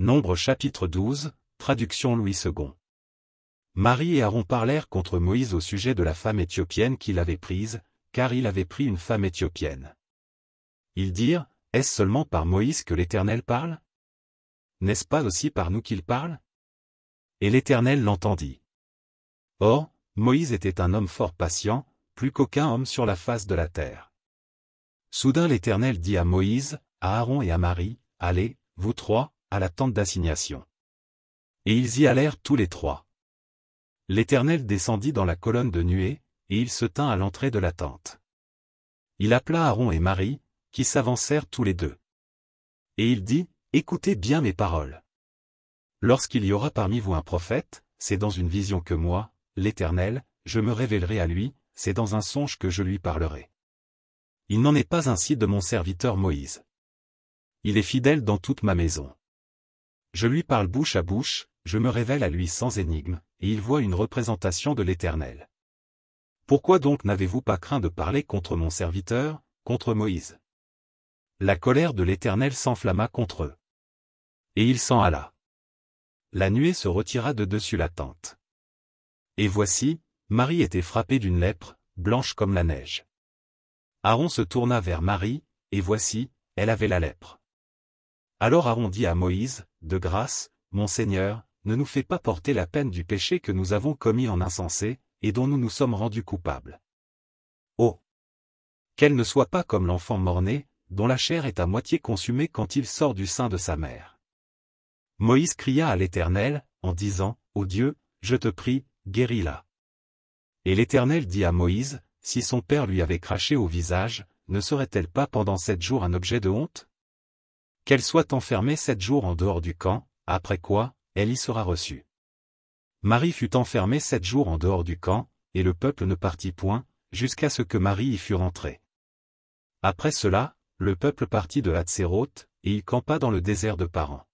Nombre chapitre 12, traduction Louis II. Marie et Aaron parlèrent contre Moïse au sujet de la femme éthiopienne qu'il avait prise, car il avait pris une femme éthiopienne. Ils dirent, est-ce seulement par Moïse que l'Éternel parle? N'est-ce pas aussi par nous qu'il parle? Et l'Éternel l'entendit. Or, Moïse était un homme fort patient, plus qu'aucun homme sur la face de la terre. Soudain l'Éternel dit à Moïse, à Aaron et à Marie, allez, vous trois, à la tente d'assignation. Et ils y allèrent tous les trois. L'Éternel descendit dans la colonne de nuée, et il se tint à l'entrée de la tente. Il appela Aaron et Marie, qui s'avancèrent tous les deux. Et il dit, écoutez bien mes paroles. Lorsqu'il y aura parmi vous un prophète, c'est dans une vision que moi, l'Éternel, je me révélerai à lui, c'est dans un songe que je lui parlerai. Il n'en est pas ainsi de mon serviteur Moïse. Il est fidèle dans toute ma maison. Je lui parle bouche à bouche, je me révèle à lui sans énigme, et il voit une représentation de l'Éternel. Pourquoi donc n'avez-vous pas craint de parler contre mon serviteur, contre Moïse? La colère de l'Éternel s'enflamma contre eux. Et il s'en alla. La nuée se retira de dessus la tente. Et voici, Marie était frappée d'une lèpre, blanche comme la neige. Aaron se tourna vers Marie, et voici, elle avait la lèpre. Alors Aaron dit à Moïse, de grâce, mon Seigneur, ne nous fais pas porter la peine du péché que nous avons commis en insensé, et dont nous nous sommes rendus coupables. Oh! Qu'elle ne soit pas comme l'enfant mort-né, dont la chair est à moitié consumée quand il sort du sein de sa mère. Moïse cria à l'Éternel, en disant, ô Dieu, je te prie, guéris-la. Et l'Éternel dit à Moïse, si son père lui avait craché au visage, ne serait-elle pas pendant 7 jours un objet de honte? Qu'elle soit enfermée 7 jours en dehors du camp, après quoi, elle y sera reçue. Marie fut enfermée 7 jours en dehors du camp, et le peuple ne partit point, jusqu'à ce que Marie y fût rentrée. Après cela, le peuple partit de Hatséroth, et il campa dans le désert de Paran.